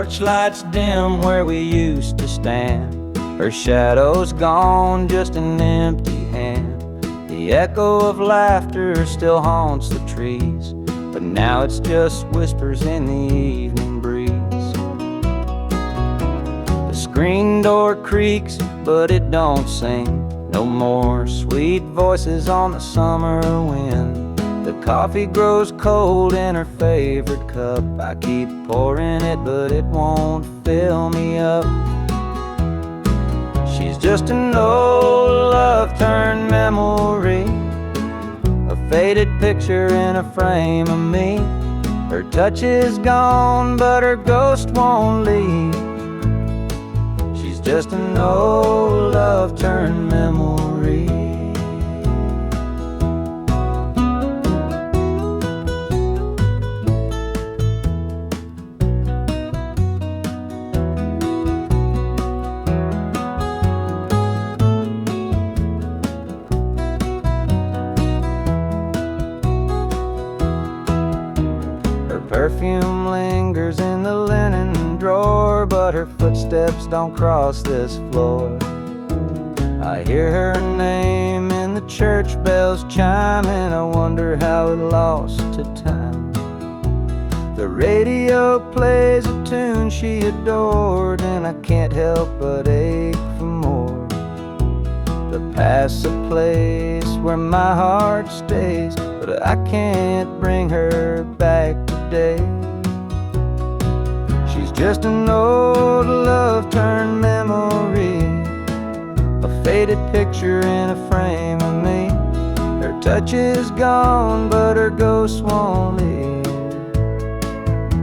porch lights dim where we used to stand. Her shadow's gone, just an empty hand. The echo of laughter still haunts the trees, but now it's just whispers in the evening breeze. The screen door creaks, but it don't sing. No more sweet voices on the summer wind. The coffee grows cold in her favorite cup. I keep pouring it, but it won't fill me up. She's just an old love-turned memory, a faded picture in a frame of me. Her touch is gone, but her ghost won't leave. She's just an old love-turned memory. Perfume lingers in the linen drawer, but her footsteps don't cross this floor. I hear her name in the church bells chime, and I wonder how it lost to time. The radio plays a tune she adored, and I can't help but ache for more. The past's a place where my heart stays, but I can't bring her back today. She's just an old love-turned memory, a faded picture in a frame of me. Her touch is gone, but her ghost won't leave.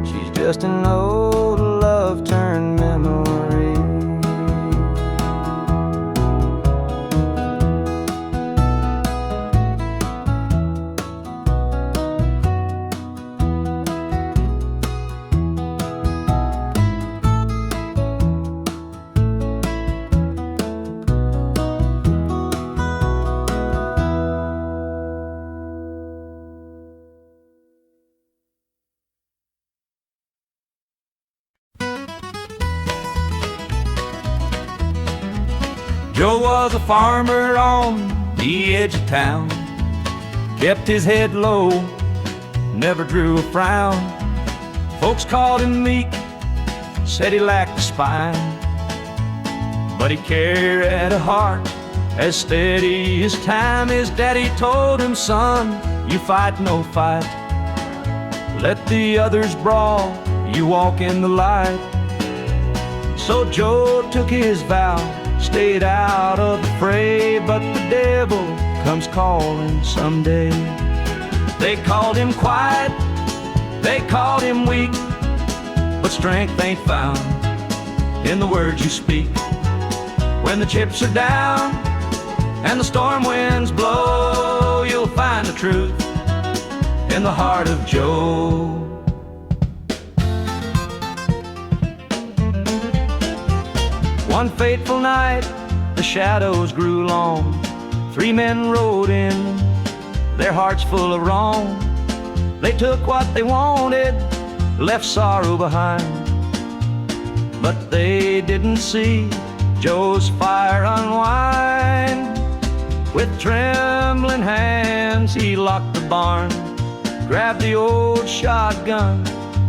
She's just an old love-turned memory. Joe was a farmer on the edge of town, kept his head low, never drew a frown. Folks called him meek, said he lacked a spine, but he carried a heart as steady as time. His daddy told him, son, you fight no fight, let the others brawl, you walk in the light. So Joe took his vow, stayed out of the fray, but the devil comes calling someday. They called him quiet, they called him weak, but strength ain't found in the words you speak. When the chips are down and the storm winds blow, you'll find the truth in the heart of Joe. One fateful night, the shadows grew long. 3 men rode in, their hearts full of wrong. They took what they wanted, left sorrow behind, but they didn't see Joe's fire unwind. With trembling hands, he locked the barn, grabbed the old shotgun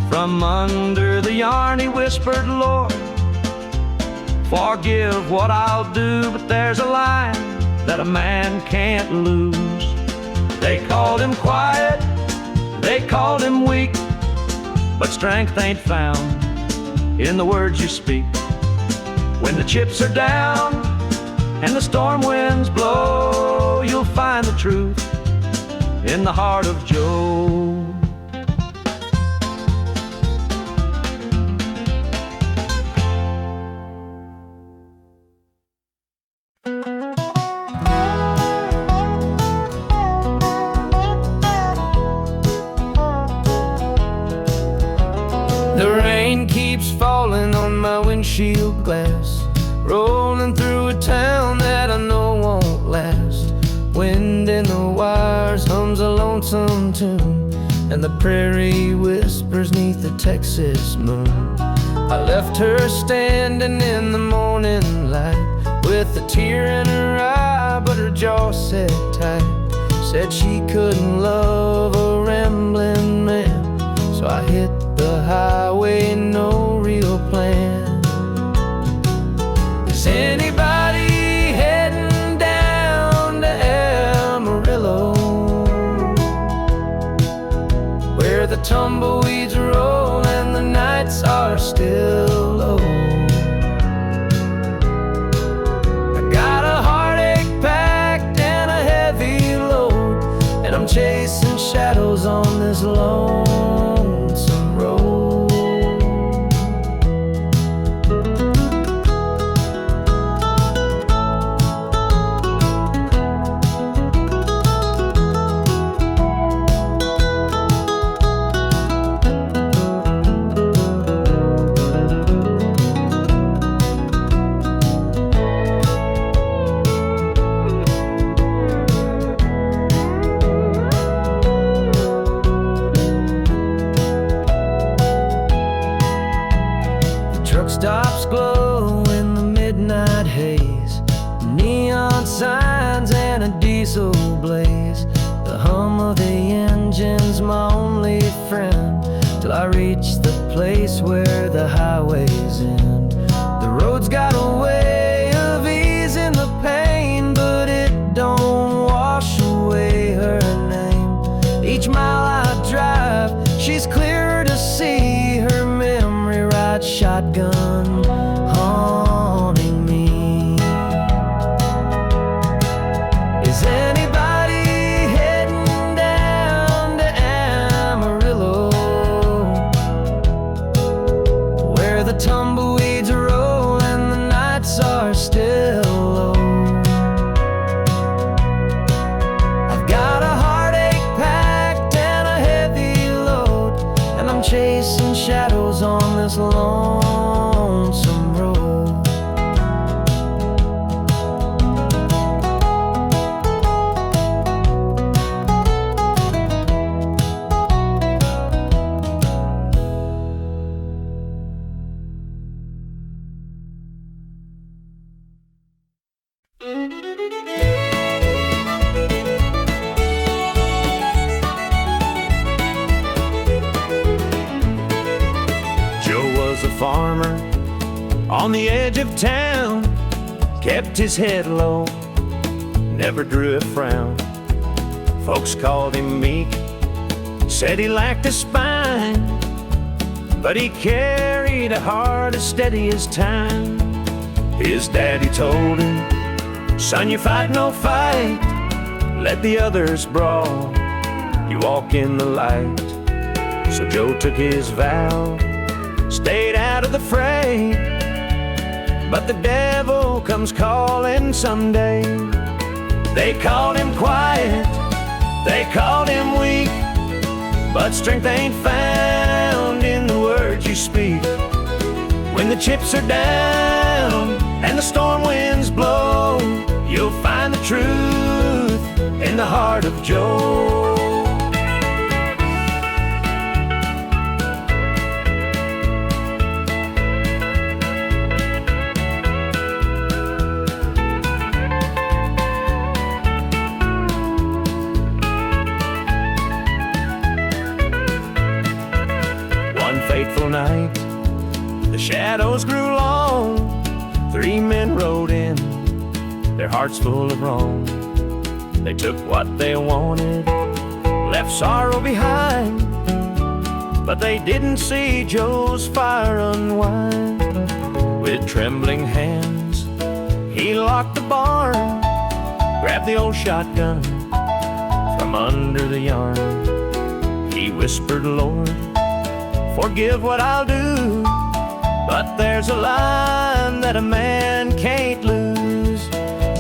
from under the yarn. He whispered, Lord, forgive what I'll do, but there's a line that a man can't lose. They called him quiet, they called him weak, but strength ain't found in the words you speak. When the chips are down and the storm winds blow, you'll find the truth in the heart of Joe. The rain keeps falling on my windshield glass, rolling through a town that I know won't last. Wind in the wires hums a lonesome tune, and the prairie whispers neath the Texas moon. I left her standing in the morning light with a tear in her eye, but her jaw set tight. Said she couldn't love a rambling man, so I hit the highway, no real plan. Is anybody heading down to Amarillo, where the tumbleweeds roll and the nights are still low? I got a heartache packed and a heavy load, and I'm chasing shadows on this lonesome road. Truck stops glow in the midnight haze, neon signs and a diesel blaze. The hum of the engine's my only friend, till I reach the place where the highways end. The road's got a way of easing the pain, but it don't wash away her name. Each mile I drive, she's clearer to see, her memory rides shotgun, haunting me. Is anybody heading down to Amarillo, where the tumbleweeds roll and the nights are still low? I've got a heartache packed and a heavy load, and I'm chasing shadows on this lonesome road. Joe was a farmer on the edge of town, kept his head low, never drew a frown. Folks called him meek, said he lacked a spine, but he carried a heart as steady as time. His daddy told him, son, you fight no fight, let the others brawl, you walk in the light. So Joe took his vow, stayed out of the fray, but the devil comes calling someday. They called him quiet, they called him weak, but strength ain't found in the words you speak. When the chips are down and the storm winds blow, you'll find the truth in the heart of Joe. Fateful night, the shadows grew long. 3 men rode in, their hearts full of wrong. They took what they wanted, left sorrow behind, but they didn't see Joe's fire unwind. With trembling hands, he locked the barn, grabbed the old shotgun from under the yarn. He whispered, Lord, forgive what I'll do, but there's a line that a man can't lose.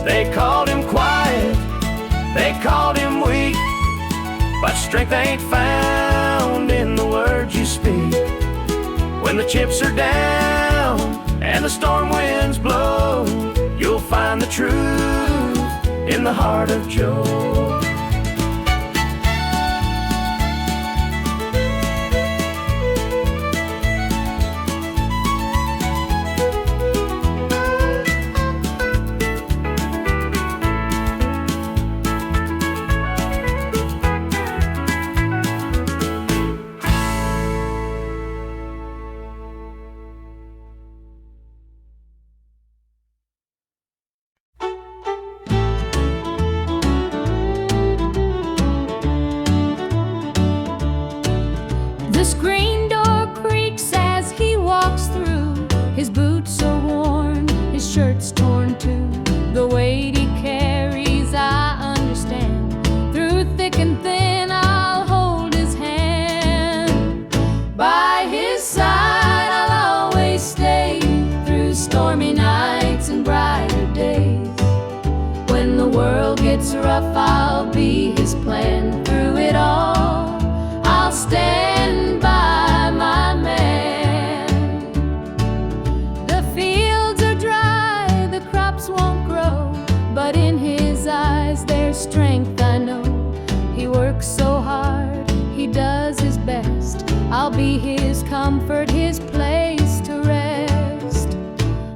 They called him quiet, they called him weak, but strength ain't found in the words you speak. When the chips are down and the storm winds blow, you'll find the truth in the heart of Joe. rough, I'll be his plan through it all. I'll stand by my man. The fields are dry, the crops won't grow, but in his eyes there's strength, I know. He works so hard, he does his best. I'll be his comfort, his place to rest.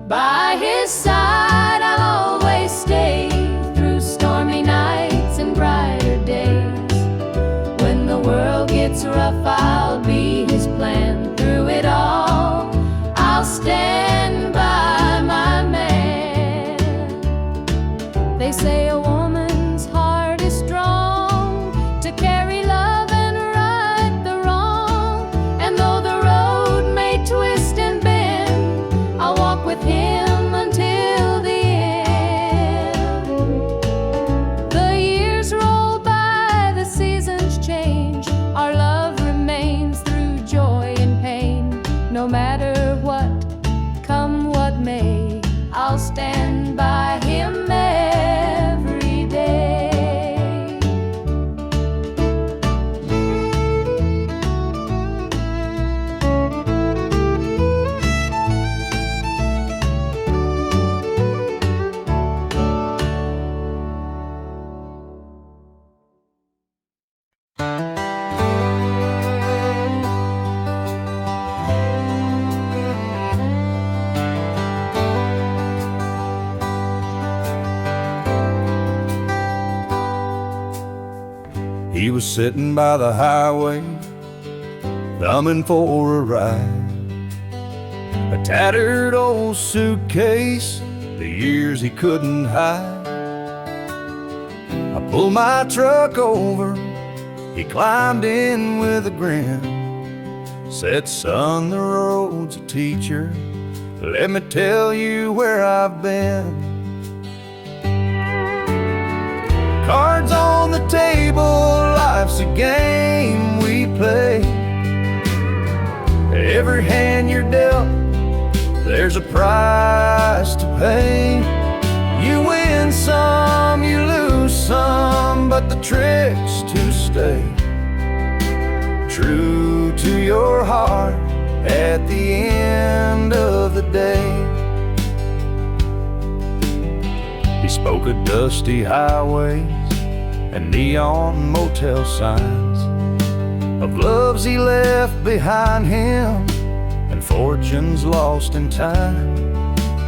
By his side I'll always stay, through stormy nights and brighter days. When the world gets rough, I'll be his plan through it all. I'll stand by my man. They say a woman's heart is strong to carry love and right the wrong. And though the road may twist and bend, I'll walk with him until the end. The years roll by, the seasons change, our love remains through joy and pain. No matter what, come what may, I'll stand by him every day. He was sitting by the highway, thumbing for a ride. A tattered old suitcase, the years he couldn't hide. I pulled my truck over, he climbed in with a grin. Said, son, the road's a teacher, let me tell you where I've been. Cards on the table, life's a game we play. Every hand you're dealt, there's a price to pay. You win some, you lose some, but the trick's to stay true to your heart at the end of the day. He spoke of dusty highways and neon motel signs, of loves he left behind him and fortunes lost in time.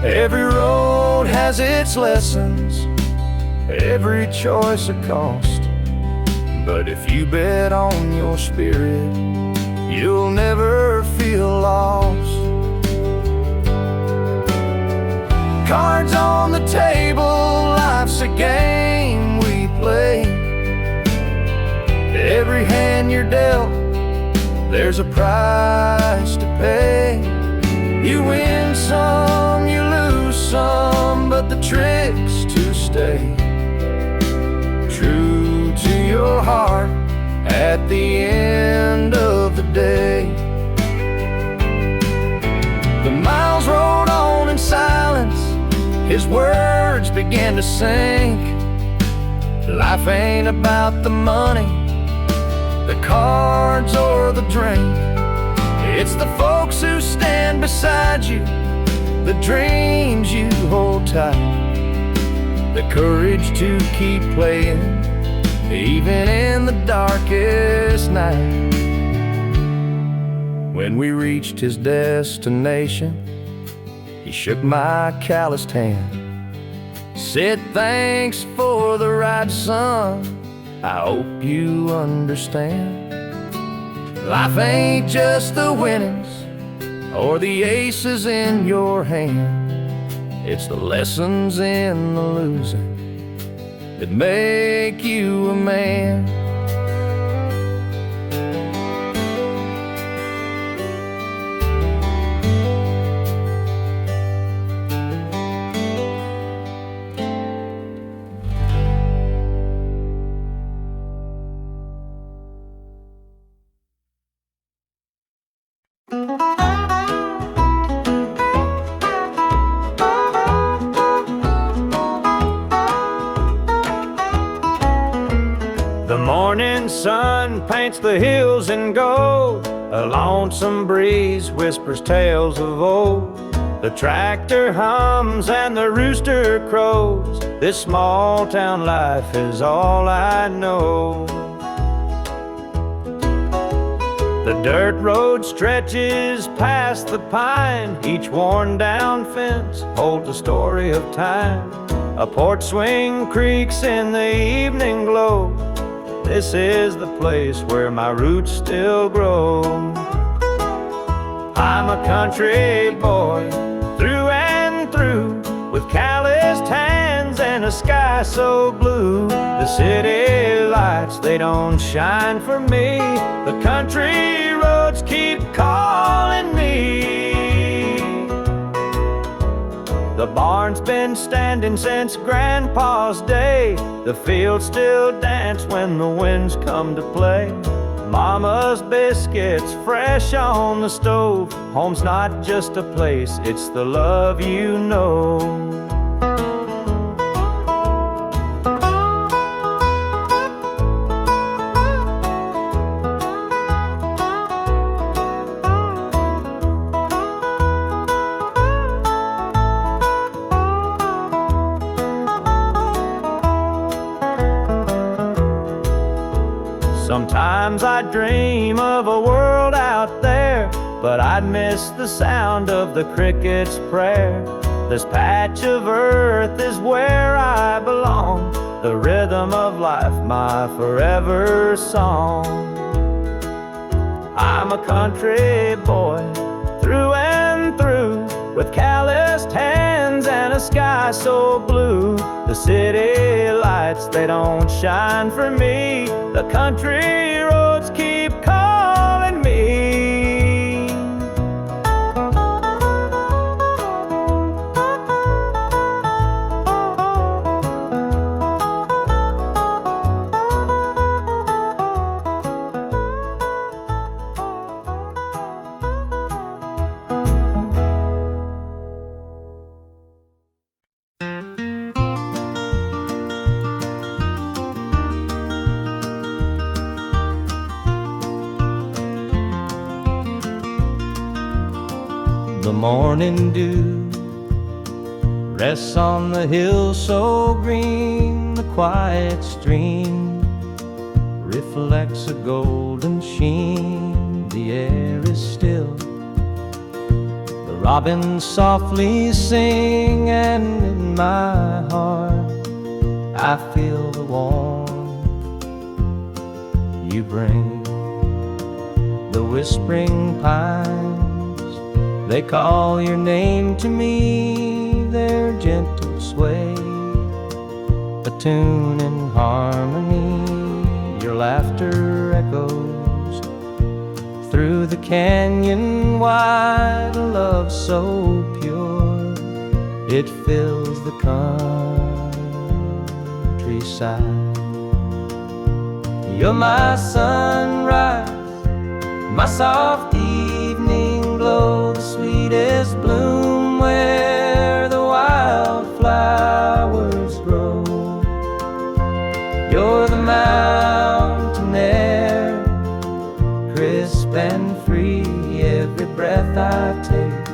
Every road has its lessons, every choice a cost, but if you bet on your spirit, you'll never feel lost. Cards on the table, life's a game we play. Every hand you're dealt, there's a price to pay. You win some, you lose some, but the trick's to stay true to your heart at the end of the day. The miles rolled on in silence, his words began to sink. Life ain't about the money, the cards or the drink. It's the folks who stand beside you, the dreams you hold tight, the courage to keep playing even in the darkest night. When we reached his destination, he shook my calloused hand, said, thanks for the ride, son, I hope you understand. Life ain't just the winnings or the aces in your hand, it's the lessons in the losing that make you a man. morning sun paints the hills in gold. A lonesome breeze whispers tales of old. The tractor hums and the rooster crows. This small town life is all I know. The dirt road stretches past the pine. Each worn down fence holds a story of time. A porch swing creaks in the evening glow. This is the place where my roots still grow. I'm a country boy, through and through, with calloused hands and a sky so blue. The city lights, they don't shine for me. The country roads keep calling me. The barn's been standing since Grandpa's day. The fields still dance when the winds come to play. Mama's biscuits fresh on the stove. Home's not just a place, it's the love you know. Sometimes I dream of a world out there, but I'd miss the sound of the cricket's prayer. This patch of earth is where I belong, the rhythm of life, my forever song. I'm a country boy, through and through, with calloused hands and a sky so blue. The city lights, they don't shine for me. The country roads keep calling me. The morning dew rests on the hill so green. The quiet stream reflects a golden sheen. The air is still, the robins softly sing, and in my heart I feel the warmth you bring. The whispering pines, they call your name to me. Their gentle sway, a tune in harmony. Your laughter echoes through the canyon wide. A love so pure, it fills the countryside. You're my sunrise, my soft evening glow, the sweetest bloom where the wildflowers grow. You're the mountain air, crisp and free. Every breath I take,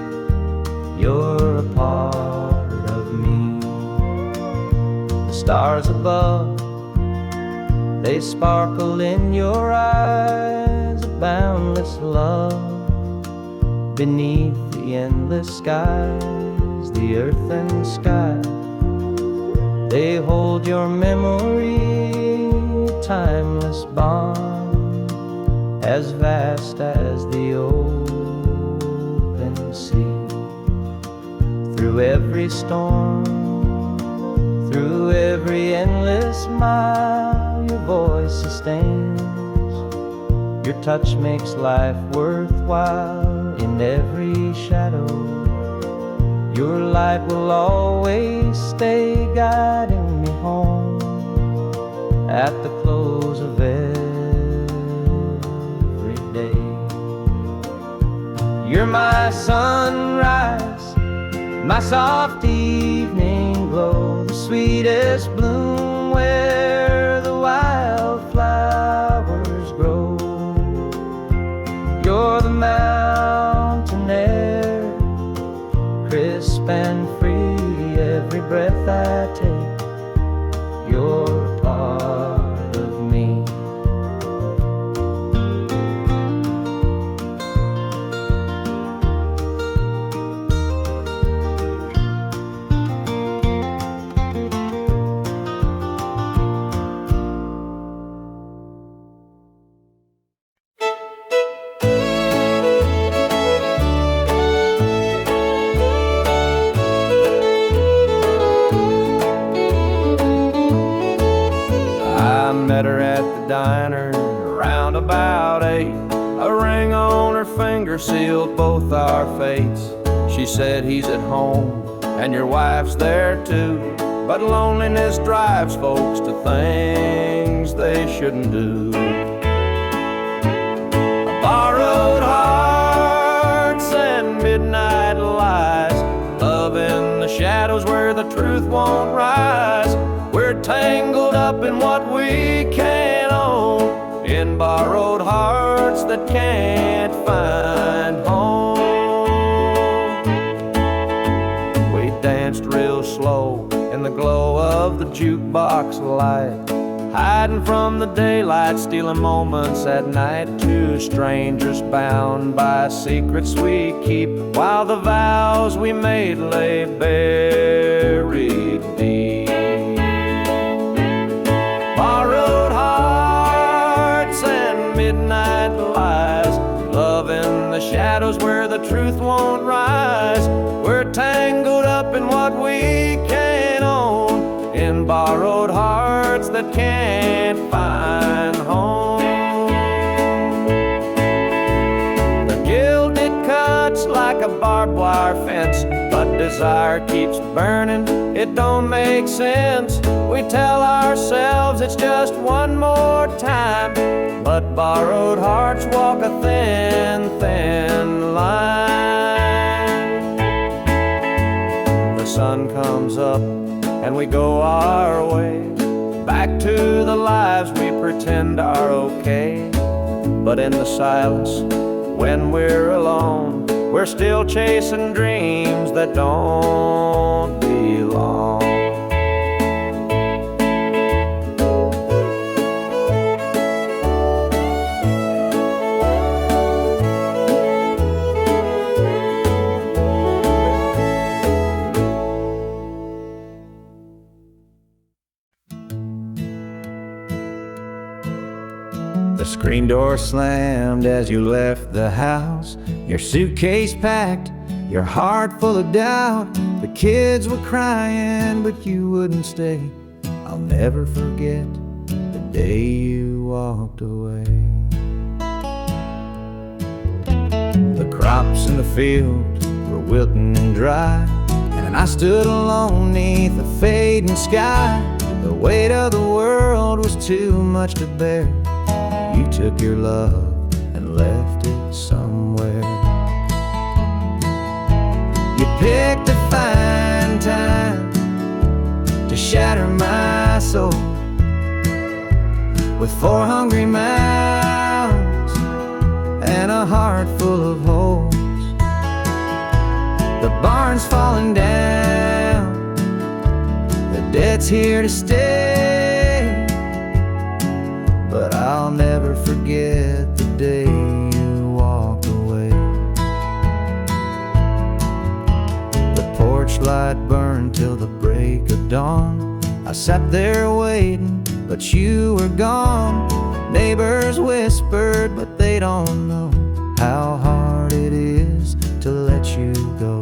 you're a part of me. The stars above, they sparkle in your eyes. A boundless love beneath the endless skies. The earth and sky, they hold your memory, a timeless bond, as vast as the open sea. Through every storm, through every endless mile, your voice sustains. Your touch makes life worthwhile. In every shadow, your light will always stay, guiding me home at the close of every day. You're my sunrise, my soft evening glow, the sweetest bloom where the wildflower I met her at the diner around about 8. A ring on her finger sealed both our fates. She said he's at home and your wife's there too, but loneliness drives folks to things they shouldn't do. Borrowed hearts and midnight lies, love in the shadows where the truth won't rise. We're tangled up in what we can't own, in borrowed hearts that can't find home. We danced real slow in the glow of the jukebox light, hiding from the daylight, stealing moments at night. Two strangers bound by secrets we keep, while the vows we made lay buried deep. Borrowed hearts and midnight lies, love in the shadows where the truth won't rise. We're tangled up in what we can't own, in borrowed hearts that can't find home. The gilded cuts like a barbed wire fence, but desire keeps burning, it don't make sense. We tell ourselves it's just one more time, but borrowed hearts walk a thin, thin line. The sun comes up and we go our way, back to the lives we pretend are okay. But in the silence, when we're alone, we're still chasing dreams that don't belong. The screen door slammed as you left the house, your suitcase packed, your heart full of doubt. The kids were crying, but you wouldn't stay. I'll never forget the day you walked away. The crops in the field were wilting and dry, and I stood alone neath the fading sky. The weight of the world was too much to bear. You took your love and left it somewhere. You picked a fine time to shatter my soul with 4 hungry mouths and a heart full of holes. The barn's falling down, the debt's here to stay, but I'll never forget the day you walked away. The porch light burned till the break of dawn. I sat there waiting, but you were gone. Neighbors whispered, but they don't know how hard it is to let you go.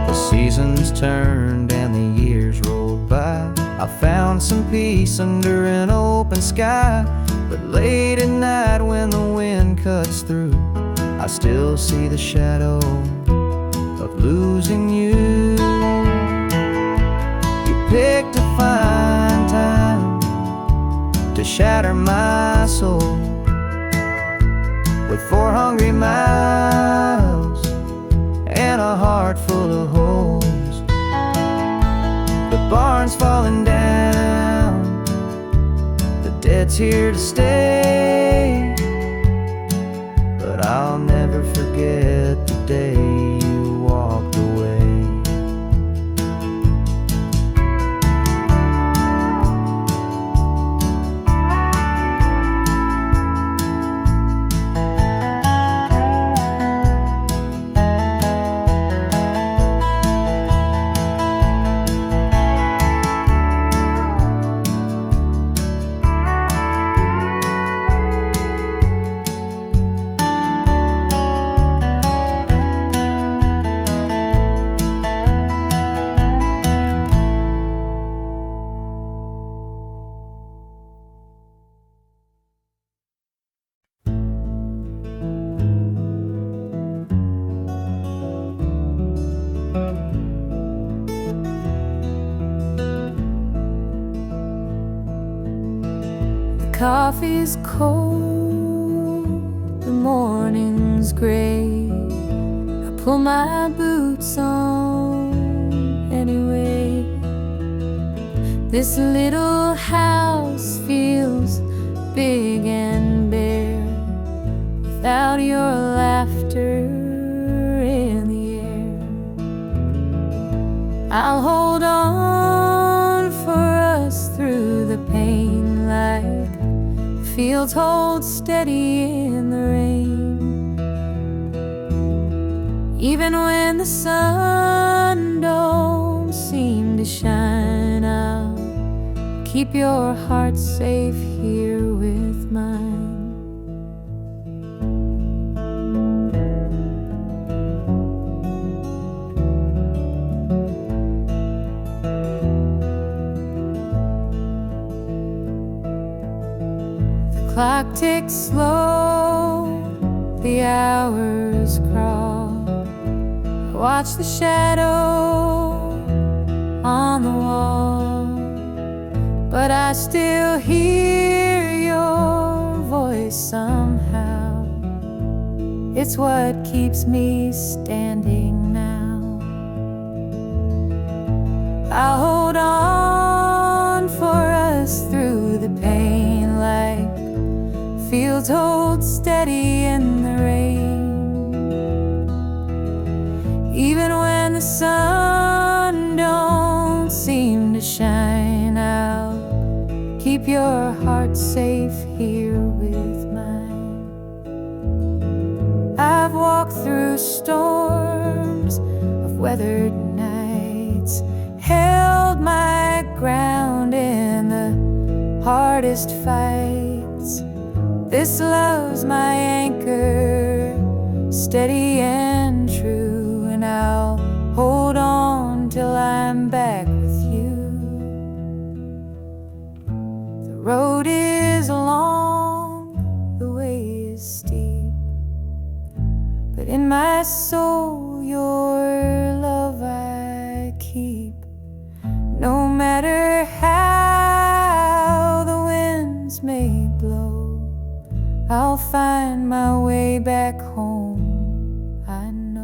The seasons turned and the years rolled by. I found some peace under an open sky, but late at night when the wind cuts through, I still see the shadow of losing you. You picked a fine time to shatter my soul with 4 hungry mouths and a heart full of holes. The barn's falling down, the debt's here to stay, but I'll never forget the day you walked away. coffee's cold, the morning's gray. I pull my boots on anyway. This little house feels big and bare without your laughter in the air. I'll hold on for us through the pain like fields hold steady in the rain. Even when the sun don't seem to shine, I'll keep your heart safe here with mine. The clock ticks slow, the hours crawl. I watch the shadow on the wall, but I still hear your voice somehow. It's what keeps me standing now. I'll hold on for us through the pain like fields hold steady in the rain. Even when the sun don't seem to shine, I'll keep your heart safe here with mine. I've walked through storms of weathered nights, held my ground in the hardest fights. This love's my anchor, steady and true, and I'll hold on till I'm back with you. The road is long, the way is steep, but in my soul your love I keep. No matter how the winds may blow, I'll find my way back home, I know.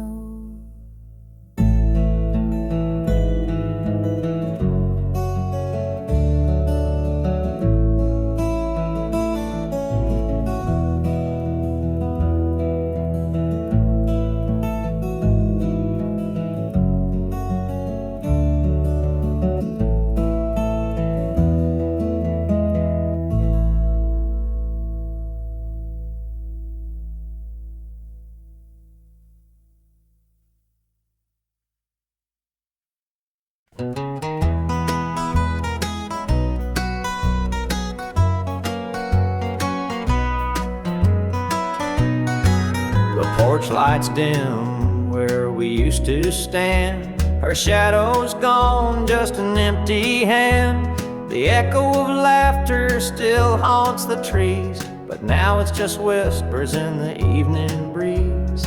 The porch lights dim where we used to stand. Her shadow's gone, just an empty hand. The echo of laughter still haunts the trees, but now it's just whispers in the evening breeze.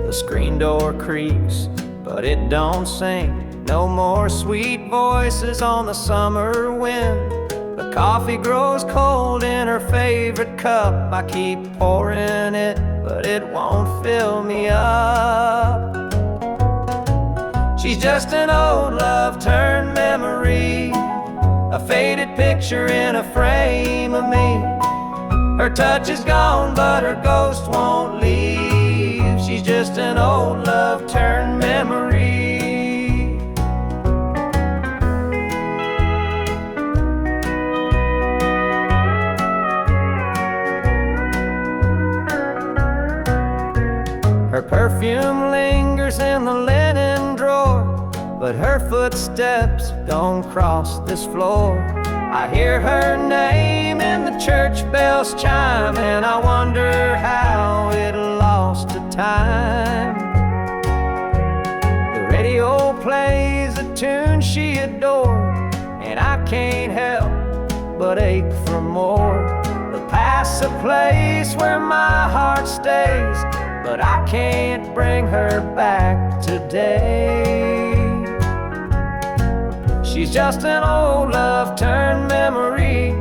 The screen door creaks, but it don't sing. No more sweet voices on the summer wind. The coffee grows cold in her favorite cup. I keep pouring it, but it won't fill me up. She's just an old love turned memory, a faded picture in a frame of me. Her touch is gone, but her ghost won't leave. She's just an old love turned memory. Her perfume lingers in the linen drawer, but her footsteps don't cross this floor. I hear her name in the church bells chime, and I wonder how it lost to time. The radio plays a tune she adored, and I can't help but ache for more. The past's a place where my heart stays, but I can't bring her back today. She's just an old love turned memory,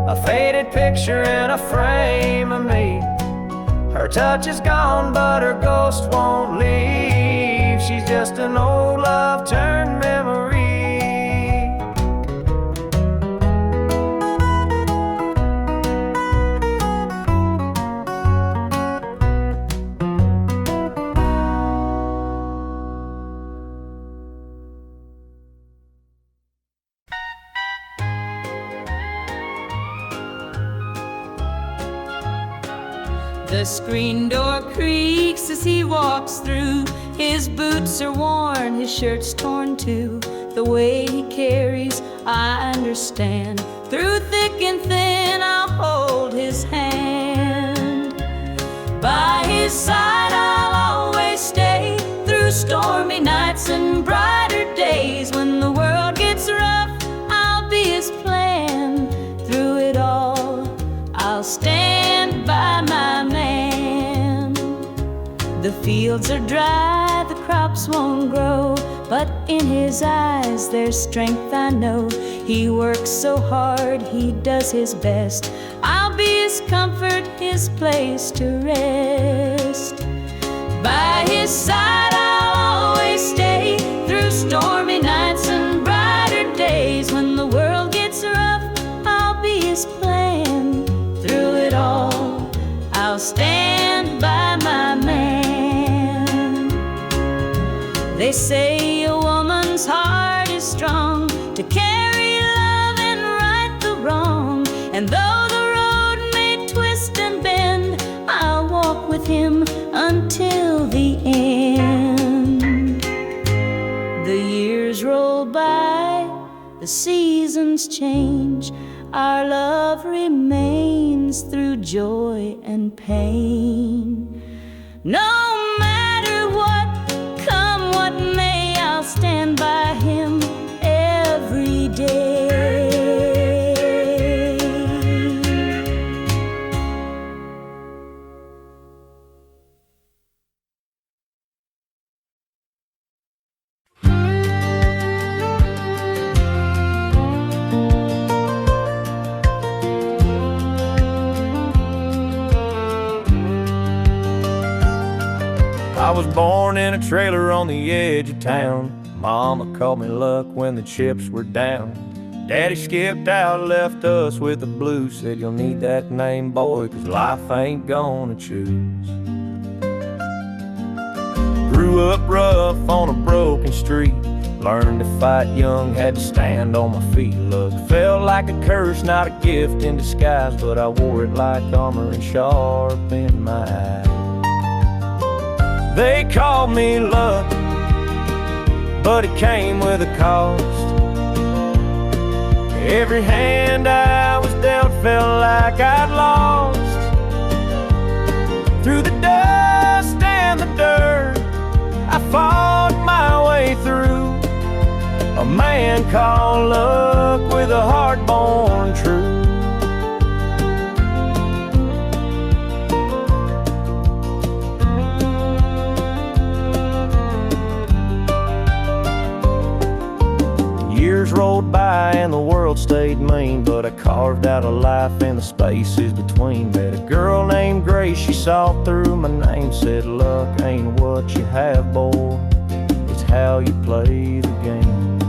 a faded picture in a frame of me. Her touch is gone, but her ghost won't leave. She's just an old love turned memory. The screen door creaks as he walks through. His boots are worn, his shirt's torn too. The way he carries, I understand. Through thick and thin, I'll hold his hand. By his side, I'll always stay. Through stormy nights and brighter days. When the world gets rough, I'll be his plan. Through it all, I'll stand by my man. The fields are dry, the crops won't grow, but in his eyes there's strength, I know. He works so hard, he does his best. I'll be his comfort, his place to rest. By his side I'll always stay. Through stormy nights and brighter days. When the world gets rough, I'll be his plan. Through it all, I'll stand by my man. They say a woman's heart is strong to carry love and right the wrong. And though the road may twist and bend, I'll walk with him until the end. The years roll by, the seasons change. Our love remains through joy and pain. No matter what, come what may, I'll stand by him every day. I was born in a trailer on the edge of town. Mama called me luck when the chips were down. Daddy skipped out, left us with the blues. Said you'll need that name, boy, 'cause life ain't gonna choose. Grew up rough on a broken street. Learned to fight young, had to stand on my feet. Look, felt like a curse, not a gift in disguise, but I wore it like armor and sharp in my eye. They called me luck, but it came with a cost. Every hand I was dealt felt like I'd lost. Through the dust and the dirt, I fought my way through. A man called luck with a heart born true. Years rolled by and the world stayed mean, but I carved out a life in the spaces between. Met a girl named Grace, she saw through my name. Said luck ain't what you have, boy, it's how you play the game.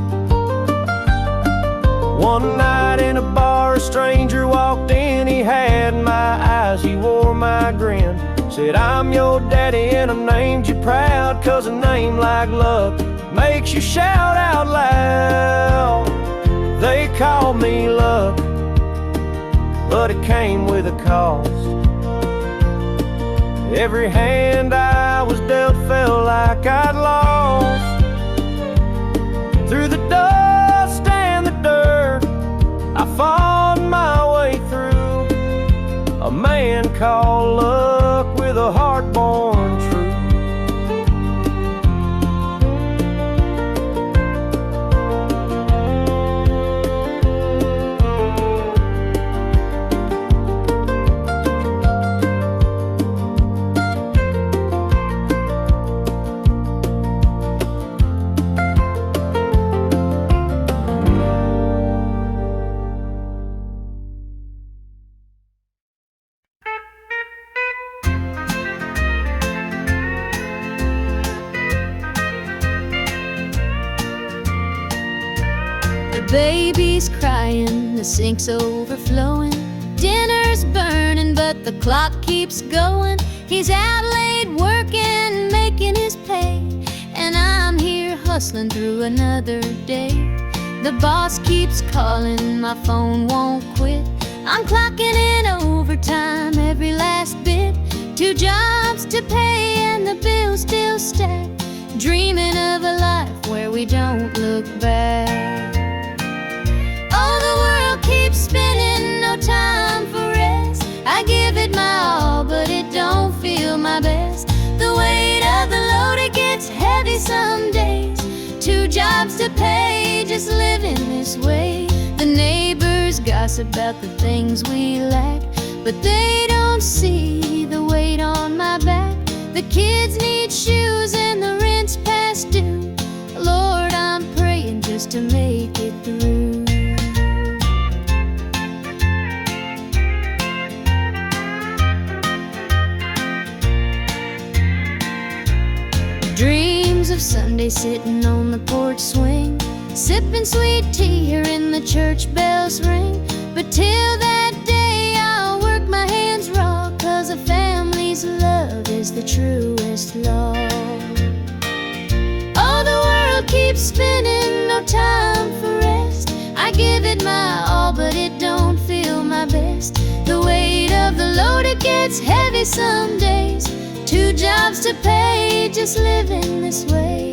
One night in a bar, a stranger walked in. He had my eyes, he wore my grin. Said I'm your daddy and I named you proud, 'cause a name like luck makes you shout out loud. They called me luck, but it came with a cost. Every hand I was dealt felt like I'd lost. Through the dust and the dirt, I fought my way through. A man called luck with a heart born true. baby's crying, the sink's overflowing. Dinner's burning, but the clock keeps going. He's out late working, making his pay, and I'm here hustling through another day. The boss keeps calling, my phone won't quit. I'm clocking in overtime every last bit. 2 jobs to pay and the bills still stack. Dreaming of a life where we don't look back. Oh, the world keeps spinning, no time for rest. I give it my all, but it don't feel my best. The weight of the load, it gets heavy some days. 2 jobs to pay, just living this way. The neighbors gossip about the things we lack, but they don't see the weight on my back. The kids need shoes and the rent's past due. Lord, I'm praying just to make it through. Dreams of Sunday sitting on the porch swing, sipping sweet tea, hearing the church bells ring. But till that day I'll work my hands raw, 'cause a family's love is the truest law. Oh, the world keeps spinning, no time for rest. I give it my all, but it don't feel my best. The weight of the load, it gets heavy some days. 2 jobs to pay, just living this way.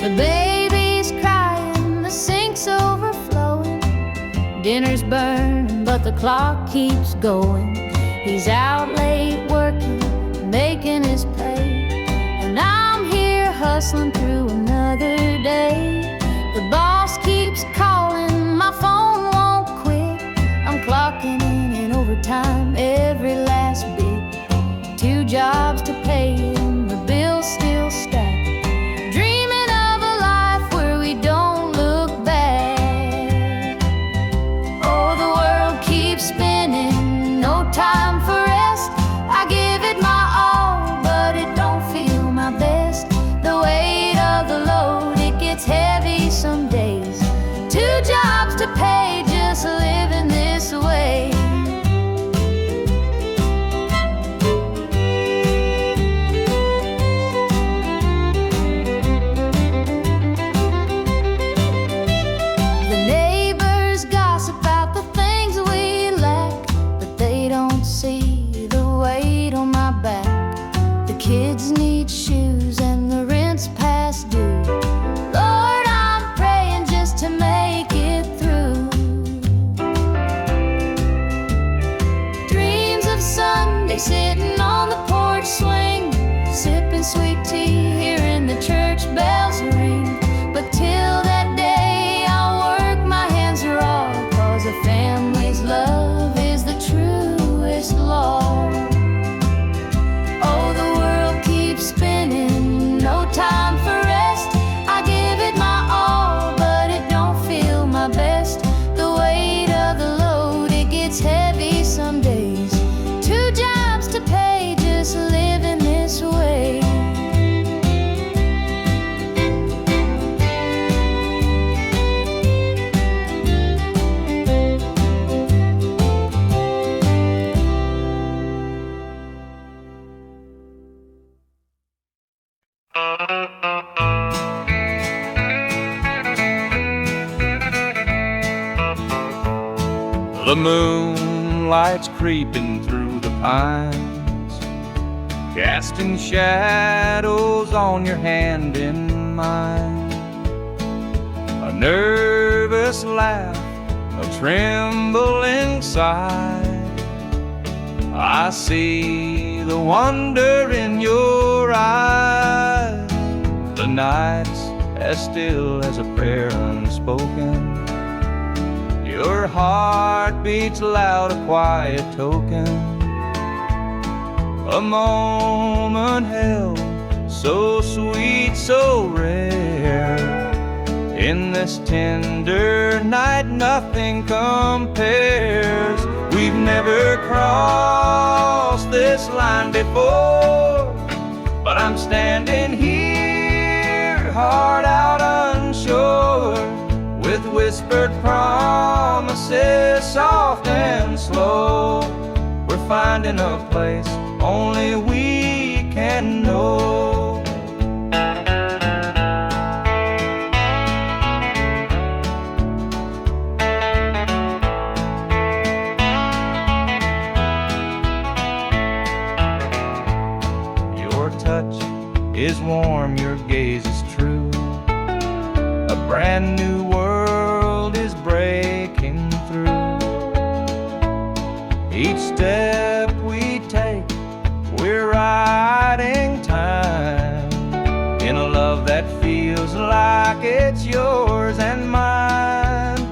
The baby's crying, the sink's overflowing. Dinner's burning, but the clock keeps going. He's out late working, making his pay, and I'm here hustling through another day. The boss keeps calling, my phone won't quit. I'm clocking in overtime every last bit. 2 jobs to pay and the bills still stack. Time for rest. I give it my all, but it don't feel my best. The weight of the load, it gets heavy some days. 2 jobs to pay, just living this way. The neighbors gossip about the things we lack, see the weight on my back. The kids need shoes and the rent's past due. Lord, I'm praying just to make it through. Dreams of Sunday sitting on the porch swing, sipping sweet tea, hearing the church bells ring. But till that day I'll work my hands raw, 'cause a family's love is the truest law. Oh, the world keeps spinning, no time for rest. I give it my all, but it don't feel my best. The weight of the load, it gets heavy some days. 2 jobs to pay, just living this way. The moonlight's creeping through the pines, casting shadows on your hand in mine. A nervous laugh, a trembling sigh. I see the wonder in your eyes. The night's as still as a prayer unsaid. unspoken. Your heart beats loud, a quiet token. A moment held, so sweet, so rare. In this tender night, nothing compares. We've never crossed this line before, but I'm standing here, heart out unsure, with whispered promises, soft and slow. We're finding a place only we can know. Your touch is warm, your gaze is true. A brand new world is breaking through. Each step we take, we're riding time in a love that feels like it's yours and mine.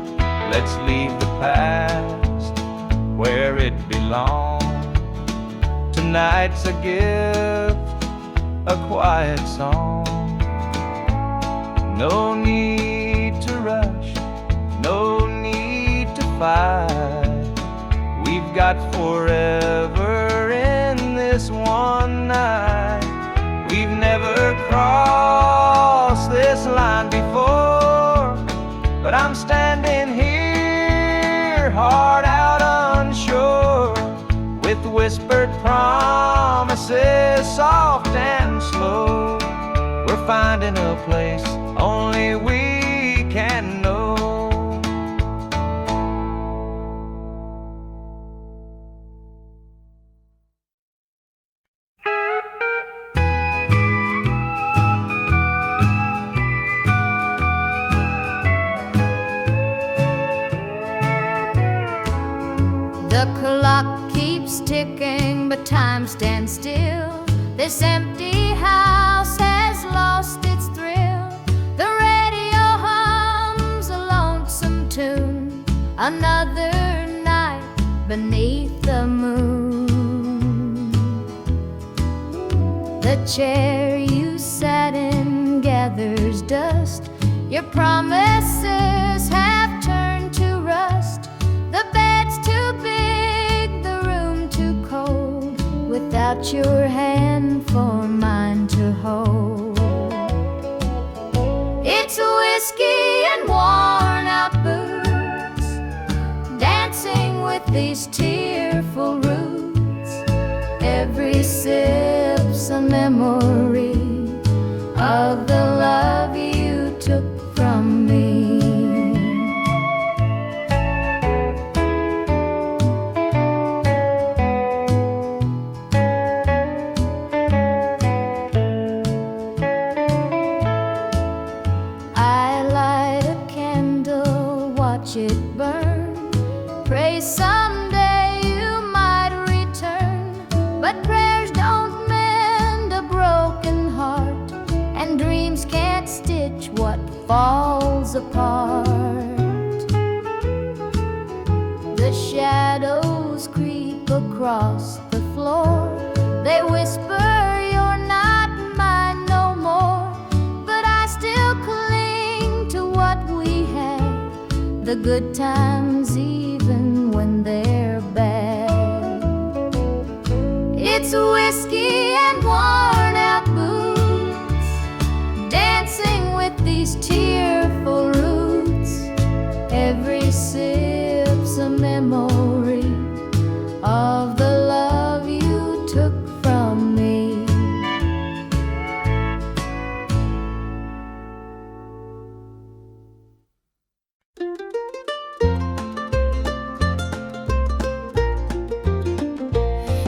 Let's leave the past where it belongs. Tonight's a gift, a quiet song. No need to rush, no need to fight. We've got forever in this one night. We've never crossed this line before, but I'm standing here, heart out unsure, with whispered promises, soft and slow. We're finding a place only we can know. The clock keeps ticking, but time stands still. This empty house has lost its thrill. The radio hums a lonesome tune. Another night beneath the moon. The chair you sat in gathers dust. Your promises have turned to rust. The bed's too big, the room too cold, without your hand for mine to hold. It's whiskey and worn out boots, dancing with these tearful roots. Every sip's a memory of the love you took from me. It burn. Pray someday you might return, but prayers don't mend a broken heart, and dreams can't stitch what falls apart. The shadows creep across the floor. They whisper you're not mine no more, but I still cling to what we had. The good times even when they're bad. It's whiskey and worn out boots, dancing with these tearful roots. Every sip's a memory of the love you took from me.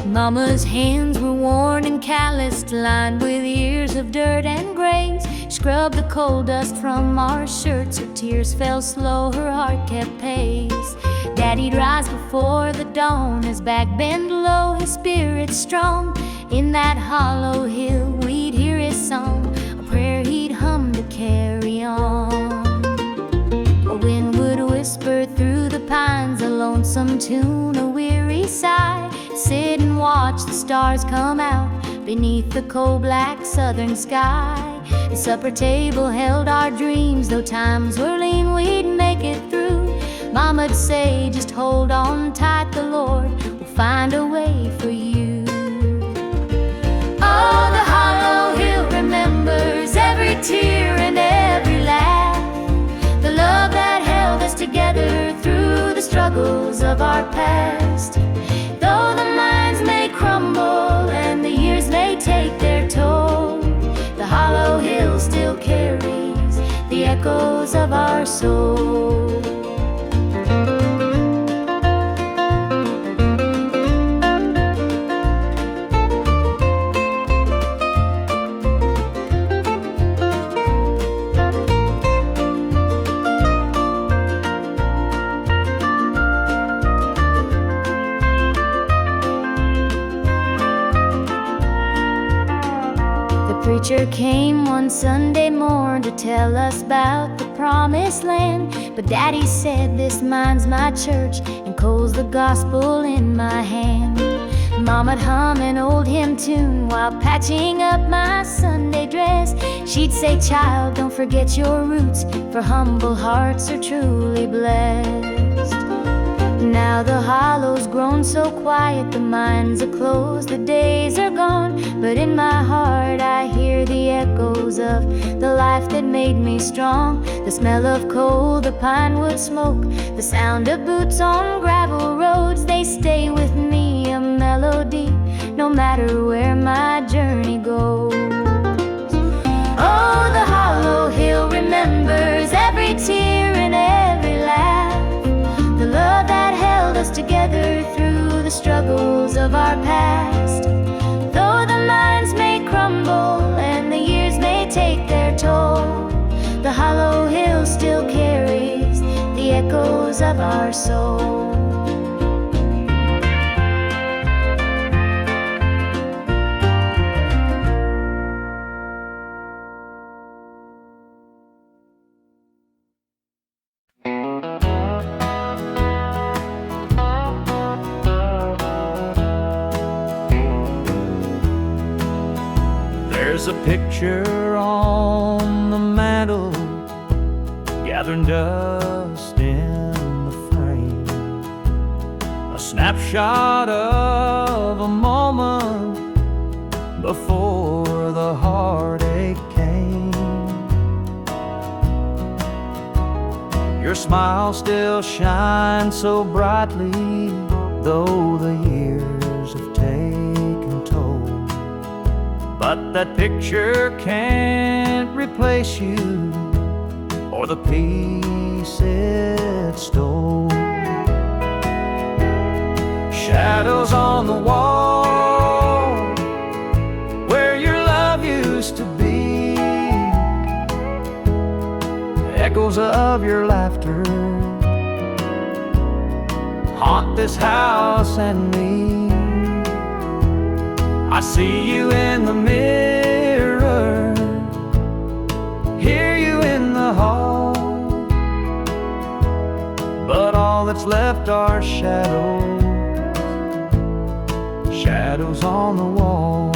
Mama's hands were worn and calloused, lined with years of dirt and grace. Scrubbed the coal dust from our shirts, her tears fell slow, her heart kept pace. Daddy'd rise before the dawn, his back bend low, his spirit strong. In that hollow hill we'd hear his song, a prayer he'd hum to carry on. lonesome tune, a weary sigh. Sit and watch the stars come out beneath the coal black southern sky. The supper table held our dreams, though times were lean, we'd make it through. Mama'd say, just hold on tight, the Lord will find a way for you. Oh, the hollow hill remembers every tear and every laugh, the love that held us together through the struggles of our past. Though the minds may crumble and the years may take their toll, the hollow hill still carries the echoes of our soul. The preacher came one Sunday morn to tell us about the promised land, but Daddy said, this mine's my church and coal's the gospel in my hand. Mama'd hum an old hymn tune while patching up my Sunday dress. She'd say, child, don't forget your roots, for humble hearts are truly blessed. Now the hollow's grown so quiet, the mines are closed, the days are gone, but in my heart I hear the echoes of the life that made me strong. The smell of coal, the pine wood smoke, the sound of boots on gravel roads, they stay with me, a melody, no matter where my journey goes. Oh, the hollow hill remembers every tear and every laugh, the love that held us together through the struggles of our past. Though the minds may crumble and the years may take their toll, the hollow hill still carries the echoes of our soul. There's a picture on the mantle, gathering dust in the frame, a snapshot of a moment before the heartache came. Your smile still shines so brightly, though the years have taken toll. But that picture can't replace you or the peace it stole. Shadows on the wall where your love used to be, echoes of your laughter haunt this house and me. I see you in the mirror, hear you in the hall, but all that's left are shadows, shadows on the wall.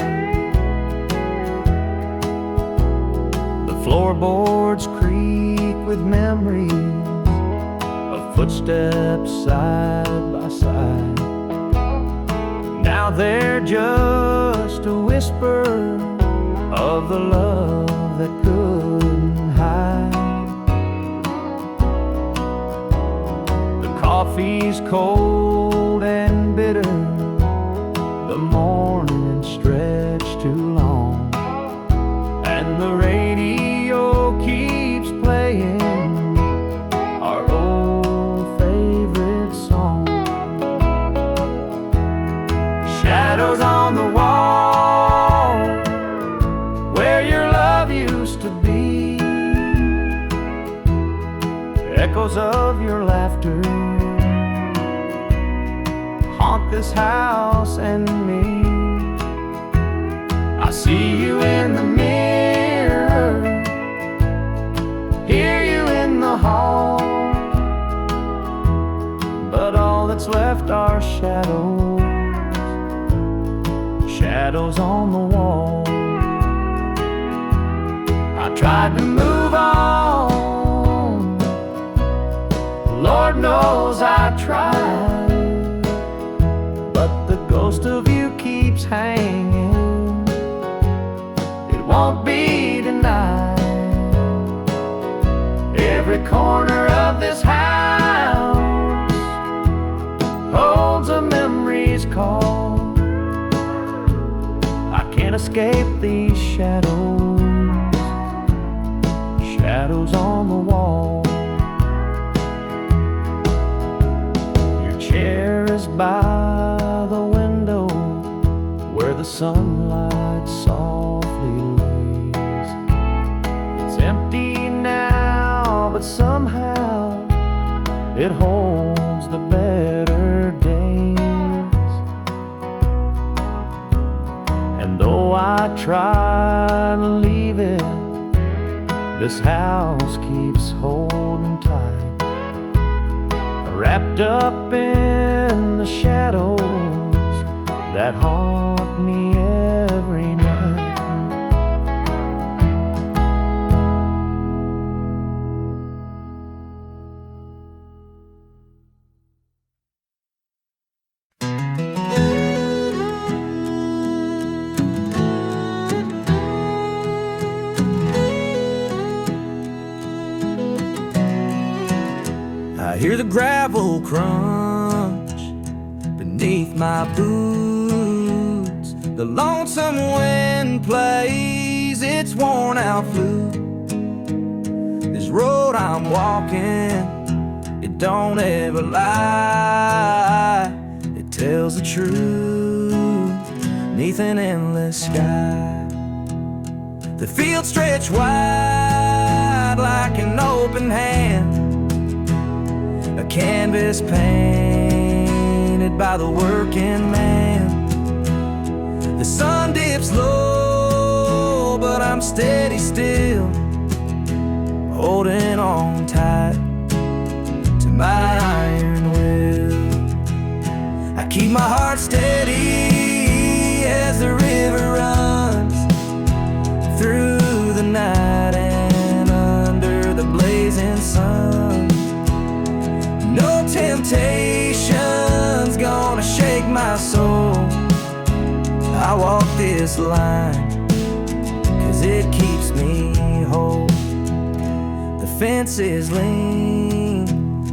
The floorboards creak with memories of footsteps side by side. Now they're just a whisper of the love that couldn't hide. The coffee's cold and bitter, the morning stretched too long, and the radio keeps playing our old favorite song. Shadows on the wall where your love used to be, echoes of your laughter haunt this house and me. I see you in the mirror, hear you in the hall, but all that's left are shadows, shadows on the wall. I tried to move on, Lord knows I tried, but the ghost of you keeps hanging, it won't be denied. Every corner of this house holds a memory's call. I can't escape these shadows, shadows on the wall. Your chair is by the window where the sunlight softly lays. It's empty now, but somehow it holds the better days. And though I try to leave it, this house keeps holding tight, wrapped up in the shadows that haunt me every night. I hear the gravel crunch beneath my boots. The lonesome wind plays its worn out flute. This road I'm walking, it don't ever lie. It tells the truth neath an endless sky. The fields stretch wide like an open hand, a canvas painted by the working man. The sun dips low, but I'm steady still, holding on tight to my iron will. I keep my heart steady as the river runs through the night and under the blazing sun. No temptation's gonna shake my soul. I walk this line 'cause it keeps me whole. The fences lean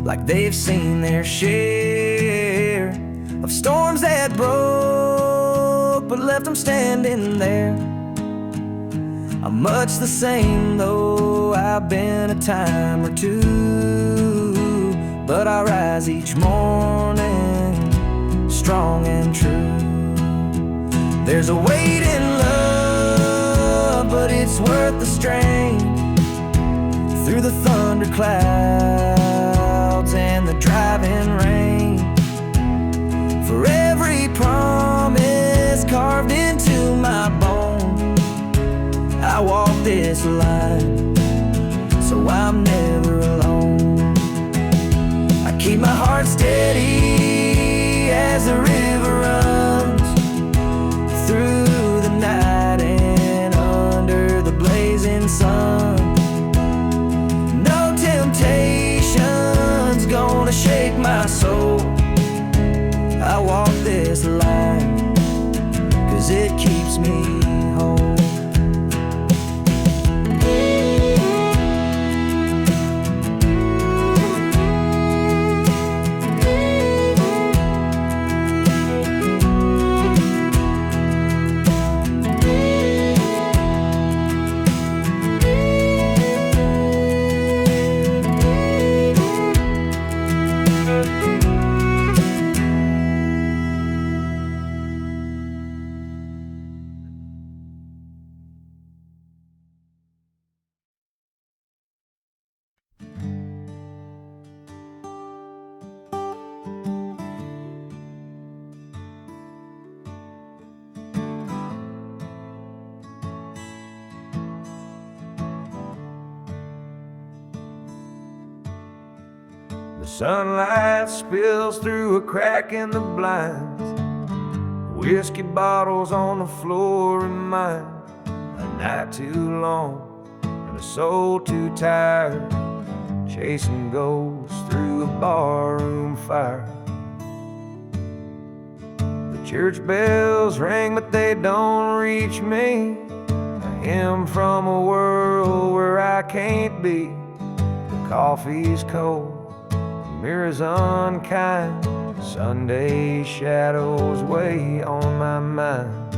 like they've seen their share of storms that broke but left them standing there. I'm much the same though I've been a time or two, but I rise each morning strong and true. There's a weight in love, but it's worth the strain. Through the thunder clouds and the driving rain, for every promise carved into my bone, I walk this line so I'm never alone. I keep my heart steady as the river runs through the night and under the blazing sun. No temptation's gonna shake my soul. I walk this line 'cause it keeps me whole. The sunlight spills through a crack in the blinds. Whiskey bottles on the floor remind a night too long and a soul too tired, chasing ghosts through a barroom fire. The church bells ring, but they don't reach me. A hymn from a world where I can't be. The coffee's cold, the mirror's unkind. Sunday shadows weigh on my mind.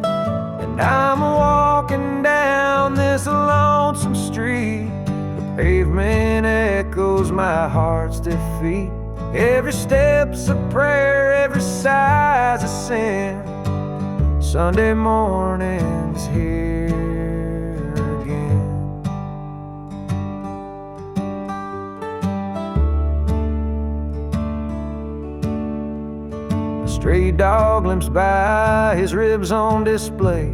And I'm walking down this lonesome street. The pavement echoes my heart's defeat. Every step's a prayer, every sigh's a sin. Sunday morning's here again. A stray dog limps by, his ribs on display.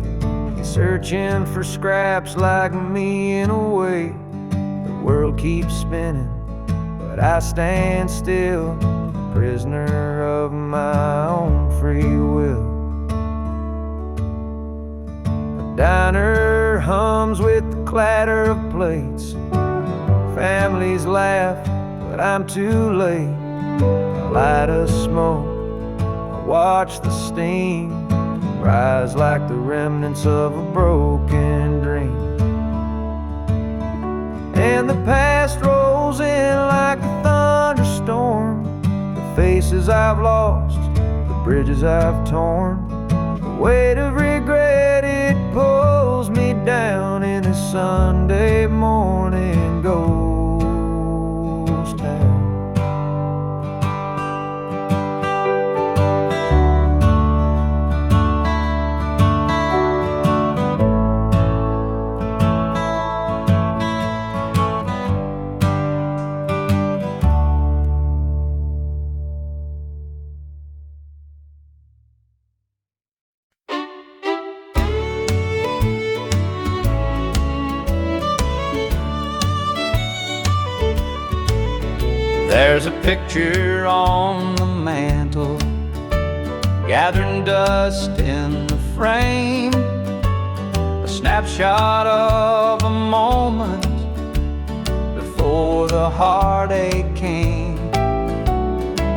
He's searching for scraps like me in a way. The world keeps spinning, but I stand still, prisoner of my own free will. The diner hums with the clatter of plates. Families laugh, but I'm too late. I light a smoke, I watch the steam rise like the remnants of a broken dream. And the past rolls in like a thunderstorm. The faces I've lost, the bridges I've torn. The weight of regret, it pulls me down in this Sunday morning ghost town. There's a picture on the mantle, gathering dust in the frame. A snapshot of a moment before the heartache came.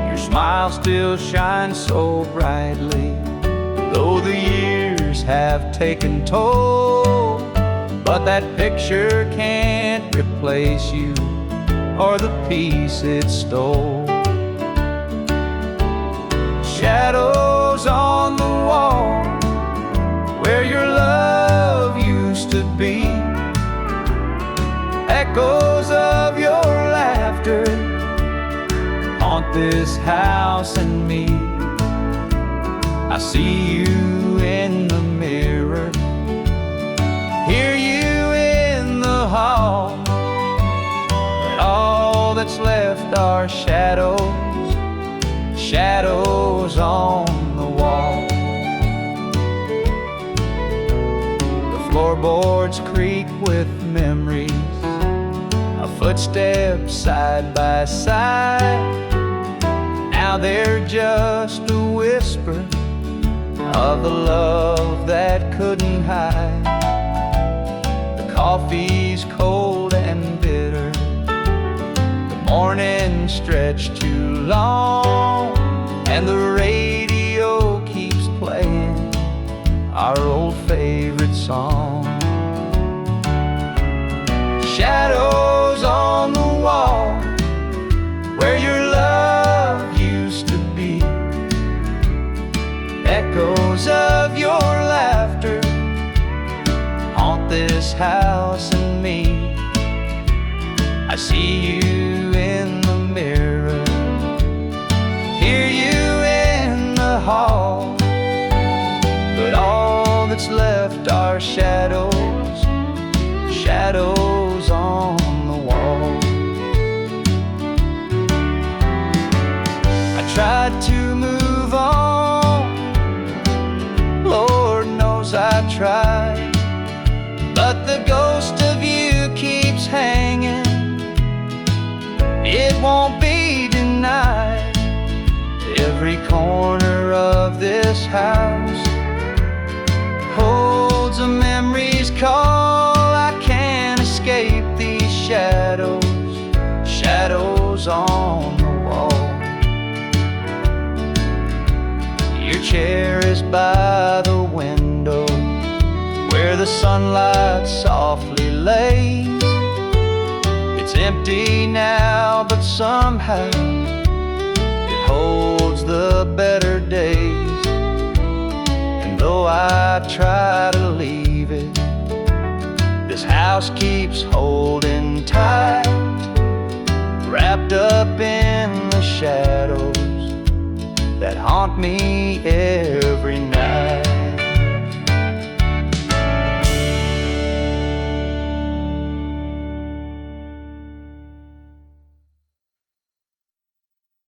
Your smile still shines so brightly, though the years have taken toll. But that picture can't replace you or the peace it stole. Shadows on the wall where your love used to be. Echoes of your laughter haunt this house and me. I see you in the mirror, hear you in the hall. All that's left are shadows, shadows on the wall. The floorboards creak with memories of footsteps side by side. Now they're just a whisper of the love that couldn't hide. The coffee's cold and bitter, morning stretched too long, and the radio keeps playing our old favorite song. Shadows on the wall where your love used to be. Echoes of your laughter haunt this house and me. I see you in the mirror, hear you in the hall. But all that's left are shadows, shadows on the wall. I tried to move on, Lord knows I tried, but the ghost of you keeps hanging. It won't be denied. Every corner of this house holds a memory's call. I can't escape these shadows, shadows on the wall. Your chair is by the window where the sunlight softly lays. It's empty now, but somehow it holds the better days. And though I try to leave it, this house keeps holding tight, wrapped up in the shadows that haunt me every night.